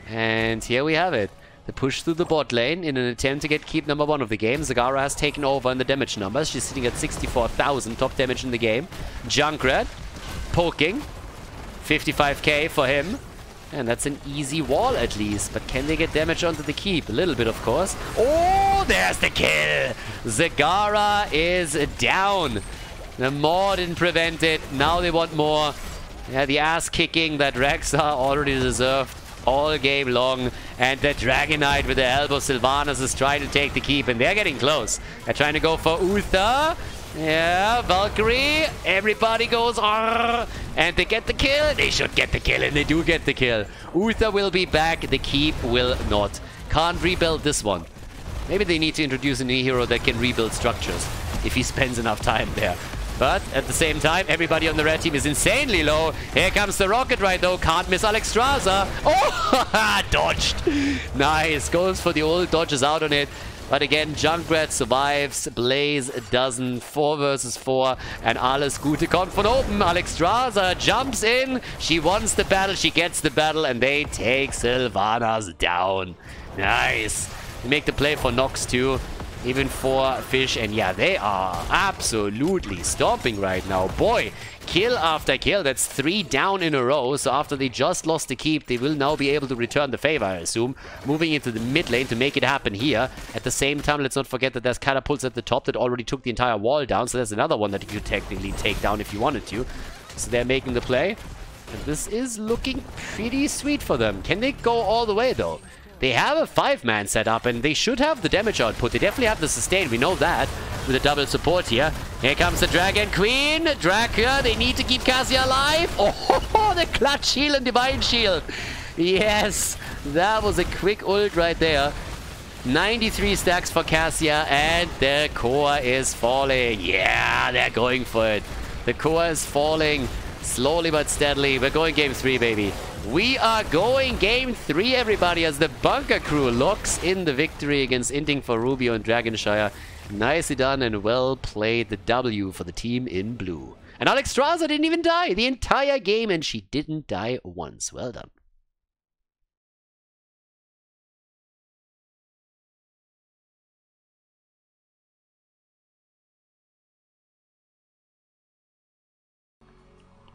And here we have it. The push through the bot lane in an attempt to get keep number 1 of the game. Zagara has taken over in the damage numbers. She's sitting at 64,000 top damage in the game. Junkrat poking. 55k for him. And that's an easy wall at least. But can they get damage onto the keep? A little bit, of course. Oh, there's the kill. Zagara is down. The Maw didn't prevent it. Now they want more. Yeah, the ass kicking that Raxa already deserved all game long. And the Dragon Knight with the elbow. Sylvanas is trying to take the keep. And they're getting close. They're trying to go for Uther. Yeah, Valkyrie. Everybody goes. Arr, and they get the kill. They should get the kill, and they do get the kill. Uther will be back. The keep will not. Can't rebuild this one. Maybe they need to introduce a new hero that can rebuild structures if he spends enough time there. But at the same time, everybody on the red team is insanely low. Here comes the Rocket Ride, though. Can't miss Alexstrasza. Oh, dodged. Nice. Goes for the ult, dodges out on it. But again, Junkrat survives, Blaze doesn't, 4 versus 4, and alles Gute kommt von oben. Alexstrasza jumps in, she wants the battle, she gets the battle, and they take Sylvanas down. Nice. They make the play for Nox too, even for Fish, and yeah, they are absolutely stomping right now. Boy, kill after kill, that's 3 down in a row, so after they just lost the keep, they will now be able to return the favor, I assume, moving into the mid lane to make it happen here. At the same time, let's not forget that there's catapults at the top that already took the entire wall down, so there's another one that you could technically take down if you wanted to. So they're making the play, and this is looking pretty sweet for them. Can they go all the way, though? They have a 5-man setup, and they should have the damage output. They definitely have the sustain, we know that, with a double support here. Here comes the Dragon Queen. Draka, they need to keep Cassia alive. Oh, the clutch shield and divine shield. Yes, that was a quick ult right there. 93 stacks for Cassia, and the core is falling. Yeah, they're going for it. The core is falling slowly but steadily. We're going game 3, baby. We are going game 3, everybody, as the Bunker Crew locks in the victory against Inting for Rubio and Dragonshire. Nicely done and well played. The W for the team in blue. And Alexstrasza didn't even die the entire game, and she didn't die once. Well done.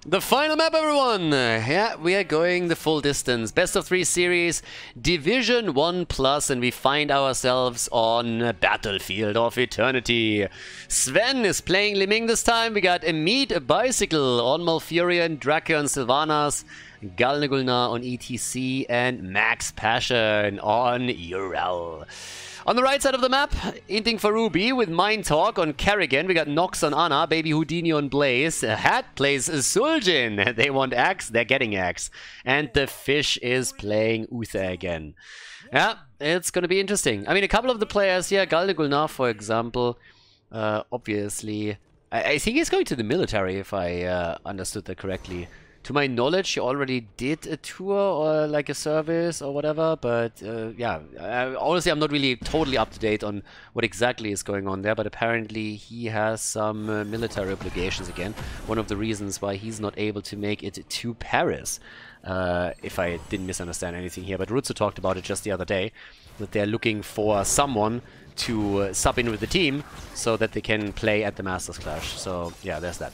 The final map, everyone! Yeah, we are going the full distance. Best of 3 series, Division 1 Plus, and we find ourselves on Battlefield of Eternity. Sven is playing Liming this time. We got Emid, a Bicycle on Malfurion, Drake on Sylvanas, Galnagulna on ETC, and Max Passion on Ural. On the right side of the map, Inting for Ruby with Mind Talk on Kerrigan. We got Nox on Ana, Baby Houdini on Blaze. Hat plays Suljin. They want Axe, they're getting Axe. And the Fish is playing Uther again. Yeah, it's going to be interesting. I mean, a couple of the players here, Galnagulna, for example, obviously, I think he's going to the military, if I understood that correctly. To my knowledge, she already did a tour or like a service or whatever, but yeah, honestly, I'm not really totally up to date on what exactly is going on there, but apparently he has some military obligations again. One of the reasons why he's not able to make it to Paris, if I didn't misunderstand anything here. But Rutsu talked about it just the other day, that they're looking for someone to sub in with the team so that they can play at the Masters Clash. So yeah, there's that.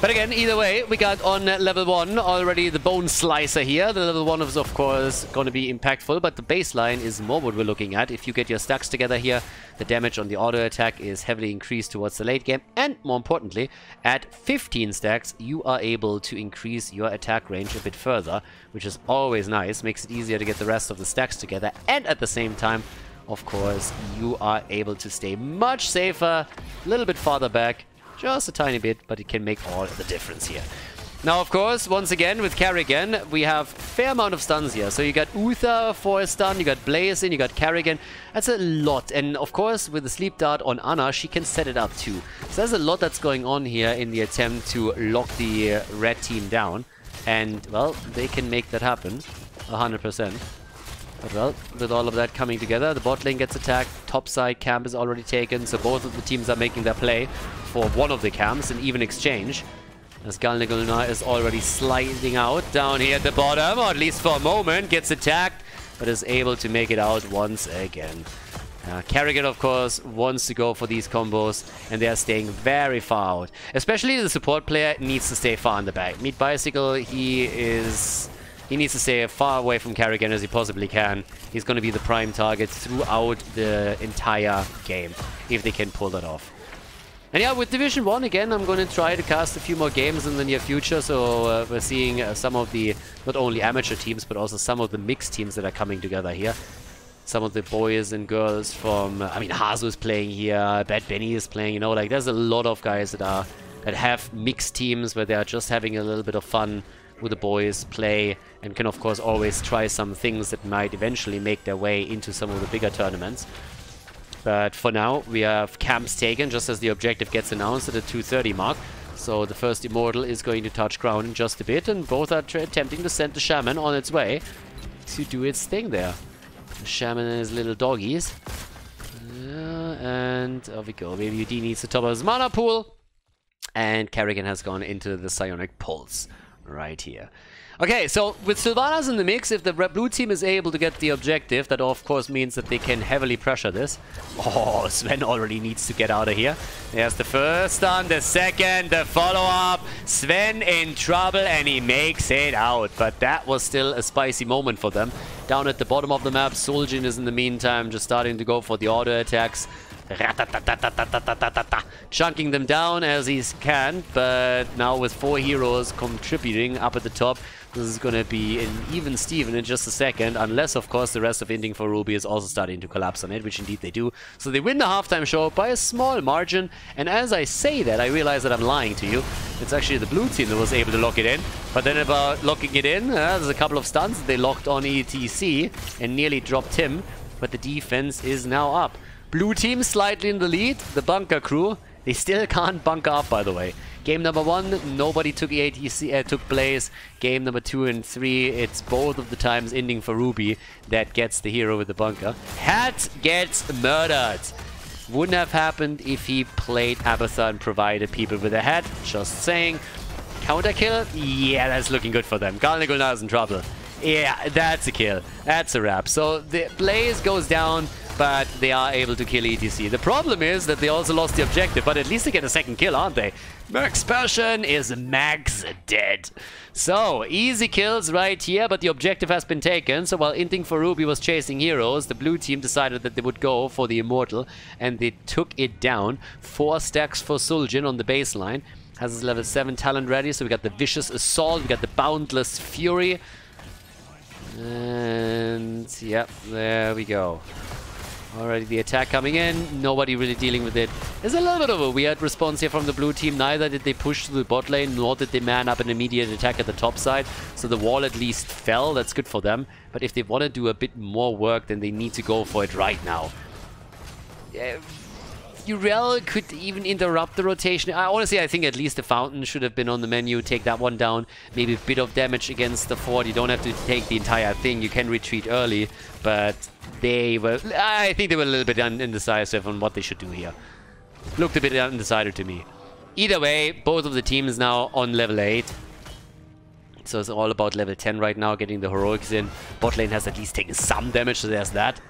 But again, either way, we got on level 1 already the Bone Slicer here. The level 1 is, of course, going to be impactful, but the baseline is more what we're looking at. If you get your stacks together here, the damage on the auto attack is heavily increased towards the late game. And more importantly, at 15 stacks, you are able to increase your attack range a bit further, which is always nice. Makes it easier to get the rest of the stacks together. And at the same time, of course, you are able to stay much safer, a little bit farther back. Just a tiny bit, but it can make all the difference here. Now, of course, once again, with Kerrigan, we have a fair amount of stuns here. So you got Uther for a stun, you got Blaze in, you got Kerrigan. That's a lot. And of course, with the Sleep Dart on Ana, she can set it up too. So there's a lot that's going on here in the attempt to lock the red team down. And, well, they can make that happen. 100%. But well, with all of that coming together, the bot lane gets attacked, top side camp is already taken, so both of the teams are making their play for one of the camps, an even exchange. As Galnagulna is already sliding out down here at the bottom, or at least for a moment, gets attacked, but is able to make it out once again. Kerrigan, of course, wants to go for these combos, and they are staying very far out. Especially the support player needs to stay far in the back. Meet Bicycle, he needs to stay as far away from Kerrigan as he possibly can. He's going to be the prime target throughout the entire game, if they can pull that off. And yeah, with Division 1, again, I'm going to try to cast a few more games in the near future. So we're seeing some of the, not only amateur teams, but also some of the mixed teams that are coming together here. Some of the boys and girls from, I mean, Hazu is playing here, Bad Benny is playing, you know, like there's a lot of guys that have mixed teams where they are just having a little bit of fun with the boys, play, and can of course always try some things that might eventually make their way into some of the bigger tournaments. But for now, we have camps taken just as the objective gets announced at the 2:30 mark. So the first Immortal is going to touch ground in just a bit, and both are attempting to send the Shaman on its way to do its thing there. The Shaman and his little doggies. and there we go. Baby UD needs the top of his mana pool. And Kerrigan has gone into the Psionic Pulse right here. Okay, so with Sylvanas in the mix, if the blue team is able to get the objective, that of course means that they can heavily pressure this. Oh, Sven already needs to get out of here. There's the first stun, the second, the follow-up. Sven in trouble and he makes it out. But that was still a spicy moment for them. Down at the bottom of the map, Suljin is in the meantime just starting to go for the auto attacks. Chunking them down as he can, but now with 4 heroes contributing up at the top, this is going to be an even Steven in just a second, unless of course the rest of Inting for Ruby is also starting to collapse on it, which indeed they do. So they win the halftime show by a small margin, and as I say that, I realize that I'm lying to you. It's actually the blue team that was able to lock it in, but then about locking it in, there's a couple of stuns. They locked on ETC and nearly dropped him, but the defense is now up. Blue team slightly in the lead. The bunker crew, they still can't bunker up, by the way. Game number 1, nobody took ATC, took Blaze. Game number 2 and 3, it's both of the times Inting for Ruby that gets the hero with the bunker. Hat gets murdered. Wouldn't have happened if he played Abathar and provided people with a hat. Just saying. Counter kill? Yeah, that's looking good for them. Galnagulnar is in trouble. Yeah, that's a kill. That's a wrap. So the Blaze goes down, but they are able to kill ETC. The problem is that they also lost the objective, but at least they get a second kill, aren't they? Max Passion is max dead. So, easy kills right here, but the objective has been taken. So while Inting for Ruby was chasing heroes, the blue team decided that they would go for the Immortal, and they took it down. 4 stacks for Suljin on the baseline. Has his level 7 talent ready, so we got the Vicious Assault, we got the Boundless Fury. And, yep, there we go. Already the attack coming in, nobody really dealing with it. There's a little bit of a weird response here from the blue team. Neither did they push to the bot lane, nor did they man up an immediate attack at the top side. So the wall at least fell, that's good for them. But if they want to do a bit more work, then they need to go for it right now. Urel could even interrupt the rotation. Honestly, I think at least the Fountain should have been on the menu. Take that one down. Maybe a bit of damage against the fort. You don't have to take the entire thing. You can retreat early. But they were... I think they were a little bit indecisive on what they should do here. Looked a bit undecided to me. Either way, both of the teams now on level 8. So it's all about level 10 right now, getting the heroics in. Bot lane has at least taken some damage, so there's that.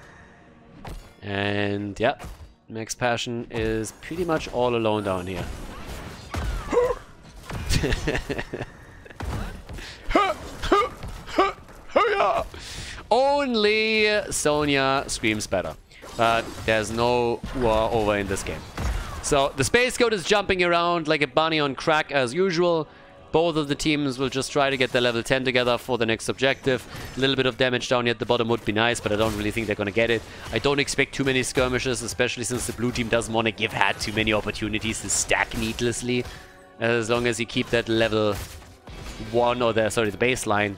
And yeah. Max Passion is pretty much all alone down here. Only Sonya screams better. But there's no war over in this game. So the Space Goat is jumping around like a bunny on crack as usual. Both of the teams will just try to get their level 10 together for the next objective. A little bit of damage down here at the bottom would be nice, but I don't really think they're going to get it. I don't expect too many skirmishes, especially since the blue team doesn't want to give Hat too many opportunities to stack needlessly. As long as you keep that level 1, or the baseline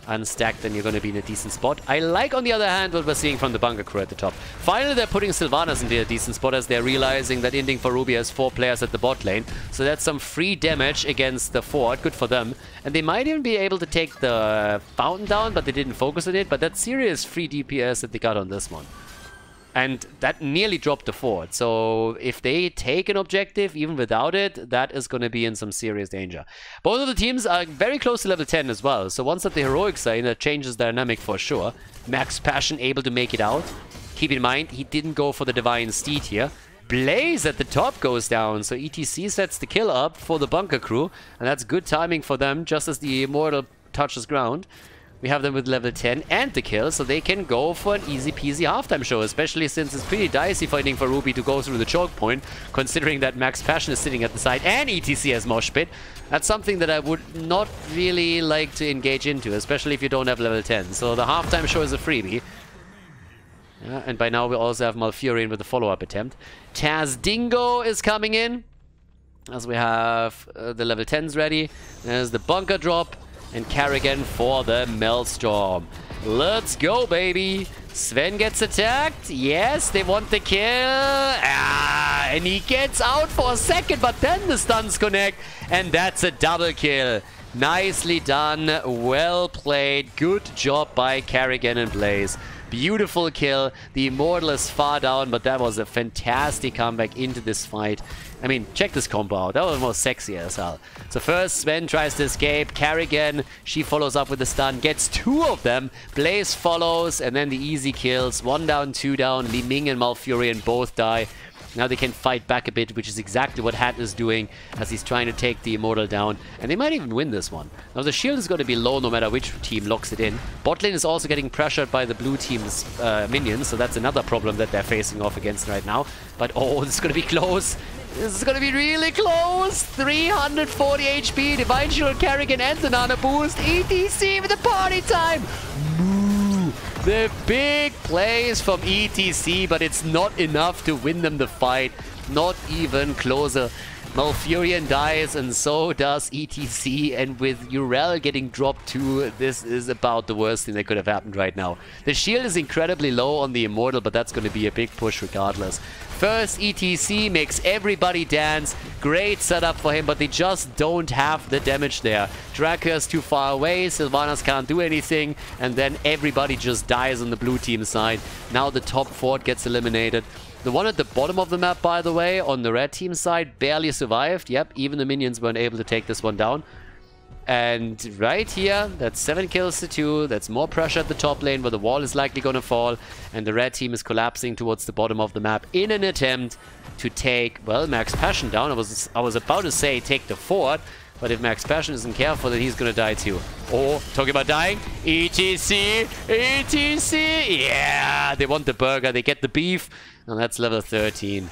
unstacked, then you're going to be in a decent spot. I like, on the other hand, what we're seeing from the bunker crew at the top. Finally, they're putting Sylvanas into a decent spot as they're realizing that Inting for Ruby has 4 players at the bot lane. So that's some free damage against the fort. Good for them. And they might even be able to take the Fountain down, but they didn't focus on it. But that's serious free DPS that they got on this one. And that nearly dropped the fort. So if they take an objective, even without it, that is going to be in some serious danger. Both of the teams are very close to level 10 as well. So once that the heroics are in, that changes dynamic for sure. Max Passion able to make it out. Keep in mind, he didn't go for the Divine Steed here. Blaze at the top goes down. So ETC sets the kill up for the bunker crew. And that's good timing for them, just as the Immortal touches ground. We have them with level 10 and the kill, so they can go for an easy peasy halftime show, especially since it's pretty dicey fighting for Ruby to go through the choke point, considering that Max Passion is sitting at the side and ETC has Mosh Pit. That's something that I would not really like to engage into, especially if you don't have level 10. So the halftime show is a freebie. Yeah, and by now we also have Malfurion with the follow-up attempt. Taz Dingo is coming in, as we have the level 10s ready. There's the bunker drop. And Kerrigan for the Maelstrom. Let's go, baby. Sven gets attacked. Yes, they want the kill. And he gets out for a second, but then the stuns connect. And that's a double kill. Nicely done. Well played. Good job by Kerrigan and Blaze. Beautiful kill. The Immortal is far down, but that was a fantastic comeback into this fight. I mean, check this combo out. That was more sexy as hell. So first, Sven tries to escape. Kerrigan, she follows up with the stun. Gets 2 of them. Blaze follows, and then the easy kills. 1 down, 2 down. Li Ming and Malfurion both die. Now they can fight back a bit, which is exactly what Hat is doing as he's trying to take the Immortal down. And they might even win this one. Now the shield is going to be low no matter which team locks it in. Bot lane is also getting pressured by the blue team's minions, so that's another problem that they're facing off against right now. But oh, this is going to be close. This is going to be really close. 340 HP, Divine Shield, Kerrigan, and the Nana boost. ETC with the party time. The big plays from ETC, but it's not enough to win them the fight. Not even closer. Malfurion dies, and so does ETC. And with Urel getting dropped too, this is about the worst thing that could have happened right now. The shield is incredibly low on the Immortal, but that's going to be a big push regardless. First, ETC makes everybody dance. Great setup for him, but they just don't have the damage there. Draco is too far away, Sylvanas can't do anything, and then everybody just dies on the blue team side. Now the top fort gets eliminated. The one at the bottom of the map, by the way, on the red team side, barely survived. Yep, even the minions weren't able to take this one down. And right here, that's 7 kills to 2. That's more pressure at the top lane where the wall is likely going to fall. And the red team is collapsing towards the bottom of the map in an attempt to take, well, Max Passion down. I was about to say take the fort, but if Max Passion isn't careful, then he's going to die too. Oh, talking about dying. ETC! ETC! Yeah! They want the burger. They get the beef. And that's level 13.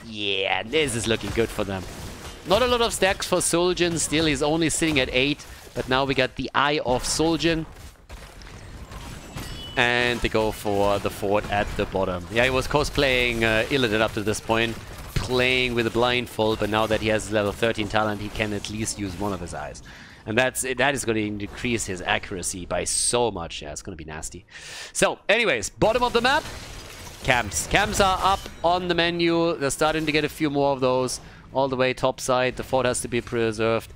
Yeah, this is looking good for them. Not a lot of stacks for Soljan. Still, he's only sitting at 8. But now we got the Eye of Soljan. And they go for the fort at the bottom. Yeah, he was cosplaying Illidan up to this point. Playing with a blindfold. But now that he has level 13 talent, he can at least use one of his eyes. And that is going to decrease his accuracy by so much. Yeah, it's going to be nasty. So, anyways, bottom of the map. Camps. Camps are up on the menu. They're starting to get a few more of those. All the way top side. The fort has to be preserved.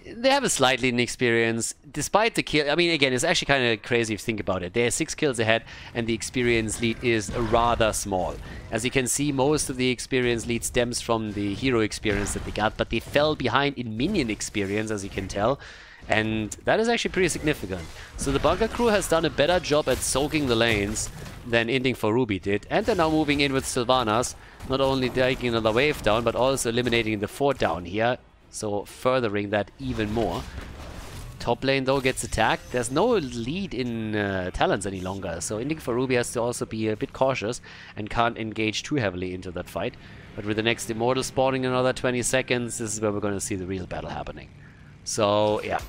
They have a slightly inexperience. Despite the kill... I mean, again, it's actually kind of crazy if you think about it. They're 6 kills ahead, and the experience lead is rather small. As you can see, most of the experience lead stems from the hero experience that they got, but they fell behind in minion experience, as you can tell. And that is actually pretty significant. So the bunker crew has done a better job at soaking the lanes than Inting for Ruby did. And they're now moving in with Sylvanas. Not only taking another wave down, but also eliminating the fort down here. So furthering that even more. Top lane though gets attacked. There's no lead in talents any longer. So Inting for Ruby has to also be a bit cautious and can't engage too heavily into that fight. But with the next Immortal spawning in another 20 seconds, this is where we're going to see the real battle happening. So, yeah.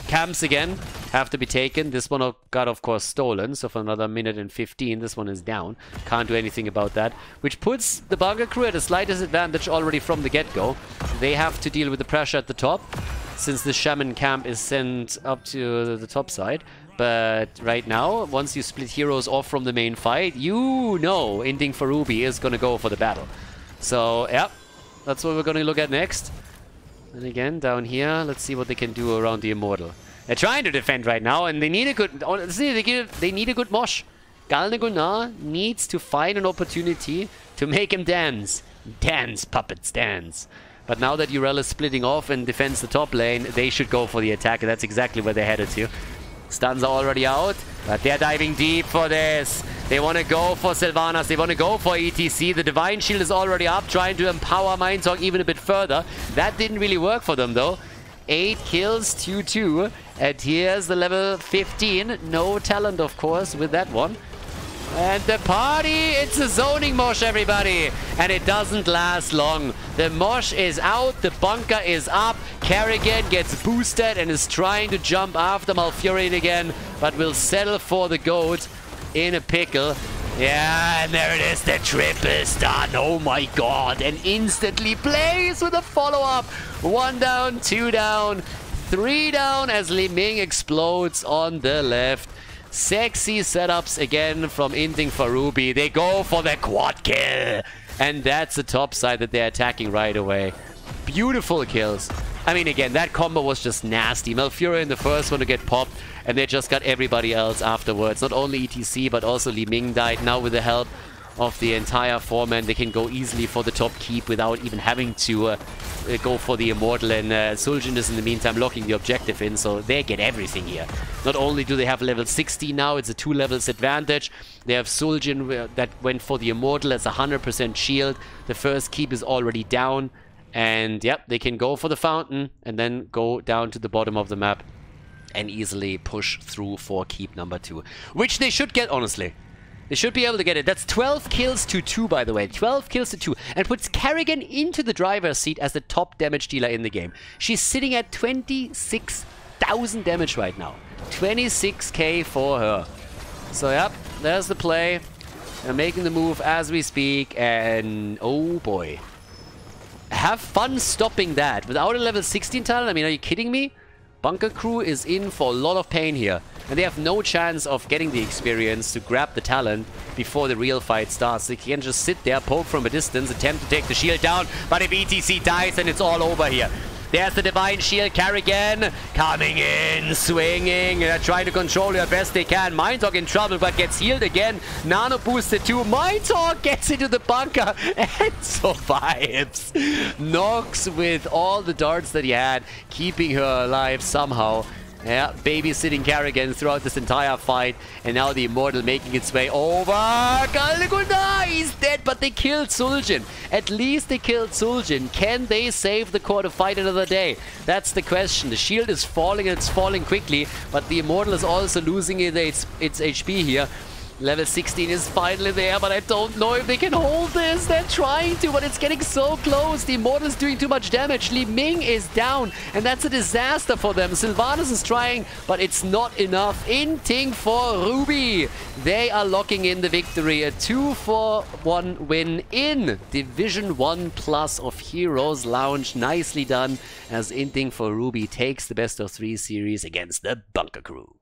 Camps again have to be taken. This one got, of course, stolen. So for another minute and 15, this one is down. Can't do anything about that. Which puts the bunker crew at a slight disadvantage already from the get-go. They have to deal with the pressure at the top, since the Shaman camp is sent up to the top side. But right now, once you split heroes off from the main fight, you know Inting for Ruby is going to go for the battle. So, yeah, that's what we're going to look at next. And again, down here, let's see what they can do around the Immortal. They're trying to defend right now, and they need a good... Honestly, they need a good mosh. Galne Gunnar needs to find an opportunity to make him dance. Dance, puppets, dance. But now that Urel is splitting off and defends the top lane, they should go for the attack, and that's exactly where they're headed to. Stuns are already out, but they're diving deep for this. They want to go for Sylvanas. They want to go for ETC. The Divine Shield is already up, trying to empower Mindtalk even a bit further. That didn't really work for them, though. 8 kills, 2-2. And here's the level 15. No talent, of course, with that one. And the party, it's a zoning mosh, everybody. And it doesn't last long. The mosh is out, the bunker is up. Kerrigan gets boosted and is trying to jump after Malfurion again, but will settle for the goat in a pickle. Yeah, and there it is, the triple stun. Oh my god. And instantly plays with a follow-up. 1 down, 2 down, 3 down as Li Ming explodes on the left. Sexy setups again from Inting for Ruby. They go for the quad kill. And that's the top side that they're attacking right away. Beautiful kills. I mean, again, that combo was just nasty. Malfurion in the first one to get popped, and they just got everybody else afterwards. Not only ETC, but also Li Ming died. Now with the help of the entire 4-man, they can go easily for the top keep without even having to go for the Immortal. And Suljin is in the meantime locking the objective in, so they get everything here. Not only do they have level 60 now, it's a 2 levels advantage. They have Suljin that went for the Immortal as 100% shield. The first keep is already down. And yep, they can go for the fountain and then go down to the bottom of the map and easily push through for keep number 2. Which they should get, honestly. They should be able to get it. That's 12 kills to 2, by the way. 12 kills to 2. And puts Kerrigan into the driver's seat as the top damage dealer in the game. She's sitting at 26,000 damage right now. 26k for her. So, yep, there's the play. They're making the move as we speak. And, oh boy. Have fun stopping that. Without a level 16 talent, I mean, are you kidding me? Bunker Crew is in for a lot of pain here. And they have no chance of getting the experience to grab the talent before the real fight starts. They can just sit there, poke from a distance, attempt to take the shield down. But if ETC dies, then it's all over here. There's the Divine Shield. Kerrigan coming in, swinging. They're trying to control it as best they can. Mindtalk in trouble, but gets healed again. Nano boosted too. Mindtalk gets into the bunker and survives. Nox with all the darts that he had, keeping her alive somehow. Yeah, babysitting Kerrigan throughout this entire fight. And now the Immortal making its way over. Khaldor, he's dead, but they killed Suljin. At least they killed Suljin. Can they save the core to fight another day? That's the question. The shield is falling, and it's falling quickly. But the Immortal is also losing its HP here. Level 16 is finally there, but I don't know if they can hold this. They're trying to, but it's getting so close. The Immortal is doing too much damage. Li Ming is down, and that's a disaster for them. Sylvanas is trying, but it's not enough. Inting for Ruby. They are locking in the victory. A 2-4-1 win in Division 1 Plus of Heroes Lounge. Nicely done, as Inting for Ruby takes the best of 3 series against the Bunker Crew.